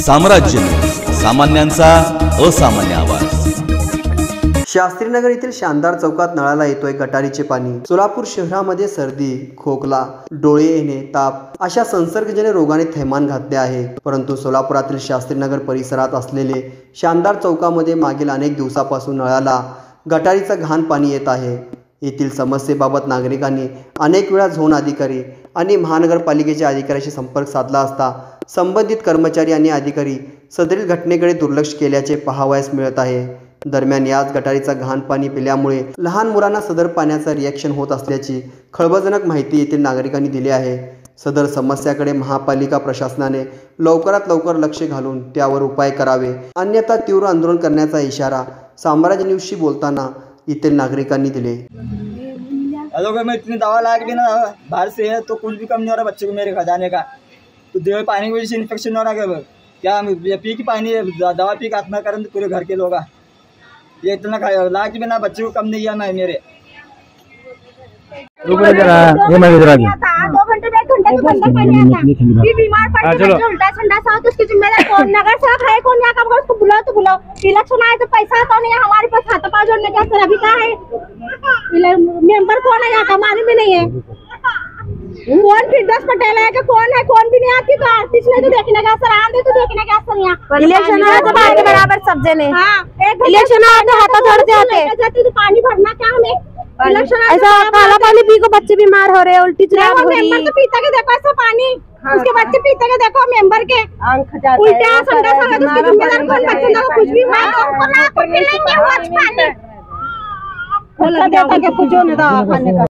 साम्राज्य न्यूज, सामान्यांचा असामान्य आवाज। शास्त्रीनगर येथील शानदार चौकात नळाला येतोय गटारीचे पाणी। सोलापूर शहरामध्ये सर्दी, खोकला, डोळे येणे, ताप अशा संसर्गजन्य रोगाने थैमान घातले आहे। परंतु सोलापुरातील शास्त्रीनगर परिसरात असलेले शानदार चौकामध्ये मागील अनेक दिवसापासून नळाला गटारीचा घाण पाणी येत आहे। येथील समस्येबाबत नागरिकांनी अनेक वेळा झोन अधिकारी आणि महानगरपालिकेच्या अधिकाऱ्यांशी संपर्क साधला असता संबंधित कर्मचारी आणि अधिकारी सदरील घटनेकडे दुर्लक्ष केल्याचे पाहावयास मिळत आहे। दरम्यान याच गटारीचा घाण पाणी पिल्यामुळे लहान मुलांना सदर पाण्याचा रिएक्शन होत असल्याची खळबळजनक माहिती येथील नागरिकांनी दिली आहे। सदर समस्याकडे महापालिका प्रशासनाने लवकरात लवकर लक्ष घालून त्यावर उपाय करावे, अन्यथा तीव्र आंदोलन करण्याचा इशारा साम्राज्य न्यूजशी बोलताना येथील नागरिकांनी दिले। अगर मैं इतनी दवा ला के भी ना बाहर से है तो कुछ भी कम नहीं हो रहा बच्चे को मेरे खजाने का। तो देव पानी की वजह से इन्फेक्शन हो रहा है क्या पी की पानी दवा पी के आत्मा करें पूरे घर के लोग ये इतना ला के बिना बच्चे को कम नहीं किया मैं मेरे 2 घंटे में 1 घंटे तो गंदा पानी आता है। बीमार पड़ के उल्टा संडा सा तो उसकी जिम्मेदार कौन? नगर सेवक है कौन? यहाँ का उसको बुलाओ तो बुलाओ। इलेक्शन आए तो पैसा तो नहीं है हमारे पास, खाता पा जोड़ने का सर अभी कहाँ है? मेंबर कौन है यहाँ का? मालूम भी नहीं है कौन। फिरदौस पटेल है कि कौन है? कौन भी नहीं आती तो आर्टिस्ट ने तो देखने का सर, आंधे तो देखने का सर। यहाँ इलेक्शन आए तो बात के बराबर सब जने। हाँ, इलेक्शन आए तो हाथ जोड़ते जाते तो पानी भरना क्या हमें? ऐसा काला पानी पी को बच्चे बीमार हो रहे हैं, उल्टी चुराव हो रही है। मेंबर तो पीता के देखो ऐसा पानी, उसके बच्चे पीते के देखो मेंबर के उल्टा संडा सा तो उसकी जिम्मेदार कौन? बच्चों को कुछ भी कुछ मिलेंगे वो पानी बोला देता के पूछो ना खाने का।